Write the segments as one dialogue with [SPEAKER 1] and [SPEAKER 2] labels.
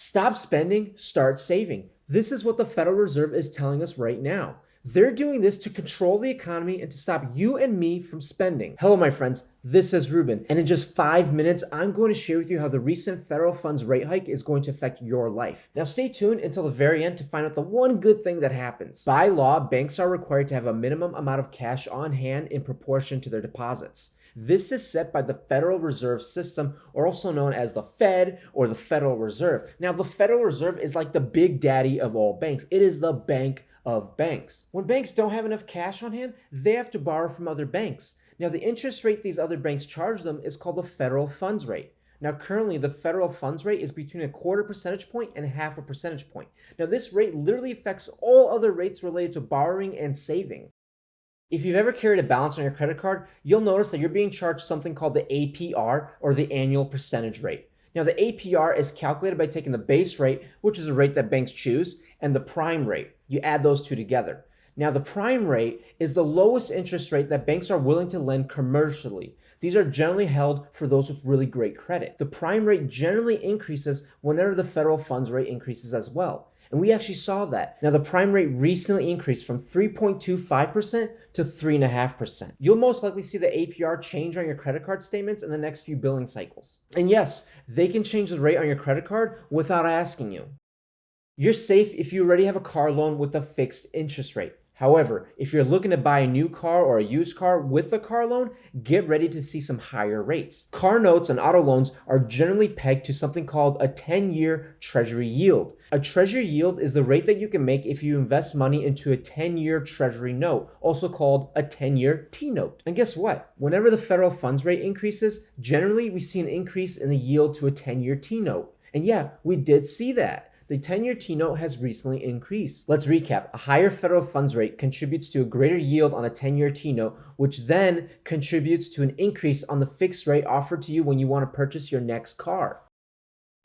[SPEAKER 1] Stop spending, start saving. This is what the Federal Reserve is telling us right now. They're doing this to control the economy and to stop you and me from spending. Hello, my friends. This is Ruben, and in just 5 minutes, I'm going to share with you how the recent federal funds rate hike is going to affect your life. Now, stay tuned until the very end to find out the one good thing that happens. By law, banks are required to have a minimum amount of cash on hand in proportion to their deposits. This is set by the Federal Reserve System, or also known as the Fed or the Federal Reserve. Now, the Federal Reserve is like the big daddy of all banks. It is the bank of banks. When banks don't have enough cash on hand, they have to borrow from other banks. Now, the interest rate these other banks charge them is called the federal funds rate. Now, currently, the federal funds rate is between 1/4 percentage point and 1/2 percentage point. Now, this rate literally affects all other rates related to borrowing and saving. If you've ever carried a balance on your credit card, you'll notice that you're being charged something called the A.P.R, or the annual percentage rate. Now, the A.P.R is calculated by taking the base rate, which is a rate that banks choose, and the prime rate. You add those two together. Now, the prime rate is the lowest interest rate that banks are willing to lend commercially. These are generally held for those with really great credit. The prime rate generally increases whenever the federal funds rate increases as well. And we actually saw that. Now, the prime rate recently increased from 3.25% to 3.5%. You'll most likely see the A.P.R change on your credit card statements in the next few billing cycles. And yes, they can change the rate on your credit card without asking you. You're safe if you already have a car loan with a fixed interest rate. However, if you're looking to buy a new car or a used car with a car loan, get ready to see some higher rates. Car notes and auto loans are generally pegged to something called a 10-year Treasury Yield. A Treasury Yield is the rate that you can make if you invest money into a 10-year Treasury note, also called a 10-year T-note. And guess what? Whenever the federal funds rate increases, generally we see an increase in the yield to a 10-year T-note. And yeah, we did see that. The 10-year T-note has recently increased. Let's recap. A higher federal funds rate contributes to a greater yield on a 10-year T-note, which then contributes to an increase on the fixed rate offered to you when you want to purchase your next car.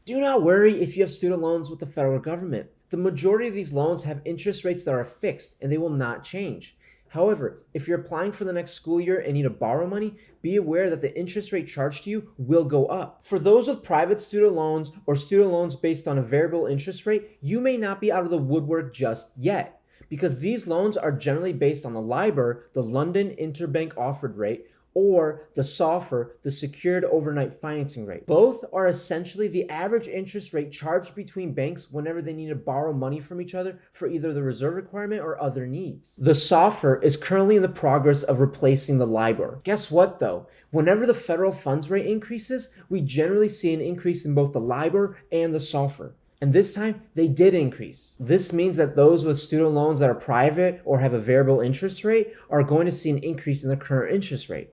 [SPEAKER 1] Do not worry if you have student loans with the federal government. The majority of these loans have interest rates that are fixed and they will not change. However, if you're applying for the next school year and need to borrow money, be aware that the interest rate charged to you will go up. For those with private student loans or student loans based on a variable interest rate, you may not be out of the woodwork just yet, because these loans are generally based on the LIBOR, the London Interbank Offered Rate, or the SOFR, the Secured Overnight Financing Rate. Both are essentially the average interest rate charged between banks whenever they need to borrow money from each other for either the reserve requirement or other needs. The SOFR is currently in the progress of replacing the LIBOR. Guess what though? Whenever the federal funds rate increases, we generally see an increase in both the LIBOR and the SOFR. And this time, they did increase. This means that those with student loans that are private or have a variable interest rate are going to see an increase in the current interest rate.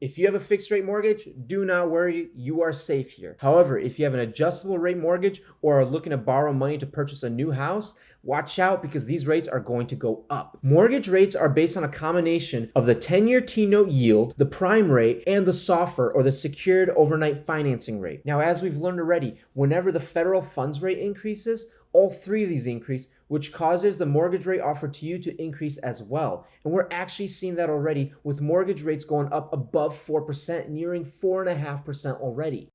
[SPEAKER 1] If you have a fixed rate mortgage, do not worry, you are safe here. However, if you have an adjustable rate mortgage or are looking to borrow money to purchase a new house, watch out because these rates are going to go up. Mortgage rates are based on a combination of the 10-year T-note yield, the prime rate, and the SOFR, or the Secured Overnight Financing Rate. Now, as we've learned already, whenever the federal funds rate increases, all three of these increase, which causes the mortgage rate offered to you to increase as well. And we're actually seeing that already with mortgage rates going up above 4%, nearing 4.5% already.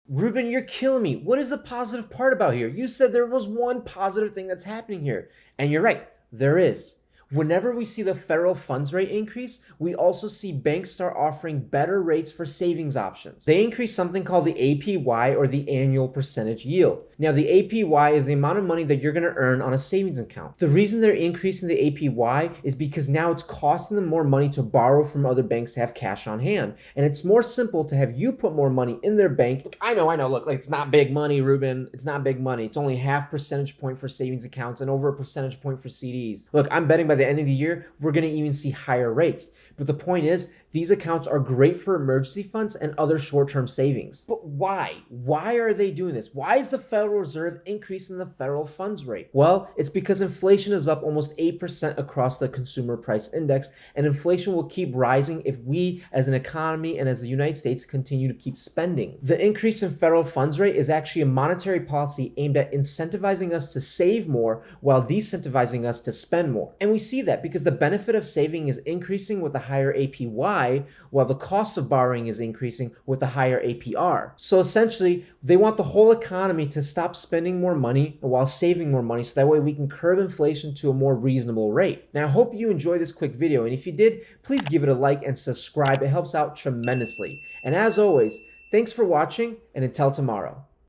[SPEAKER 1] Ruben, you're killing me. What is the positive part about here? You said there was one positive thing that's happening here. And you're right, there is. Whenever we see the federal funds rate increase, we also see banks start offering better rates for savings options. They increase something called the APY, or the annual percentage yield. Now, the APY is the amount of money that you're going to earn on a savings account. The reason they're increasing the APY is because now it's costing them more money to borrow from other banks to have cash on hand. And it's more simple to have you put more money in their bank. I know. Look, it's not big money, Ruben. It's not big money. It's only 0.5 percentage point for savings accounts and over 1 percentage point for CDs. Look, I'm betting by the end of the year, we're going to even see higher rates. But the point is, these accounts are great for emergency funds and other short-term savings. But why? Why are they doing this? Why is the Federal Reserve increasing the federal funds rate? Well, it's because inflation is up almost 8% across the consumer price index, and inflation will keep rising if we as an economy and as the United States continue to keep spending. The increase in federal funds rate is actually a monetary policy aimed at incentivizing us to save more while decentivizing us to spend more. And we see that because the benefit of saving is increasing with the higher APY, high while the cost of borrowing is increasing with a higher APR. So essentially, they want the whole economy to stop spending more money while saving more money, so that way we can curb inflation to a more reasonable rate. Now, I hope you enjoyed this quick video, and if you did, please give it a like and subscribe. It helps out tremendously. And as always, thanks for watching, and until tomorrow.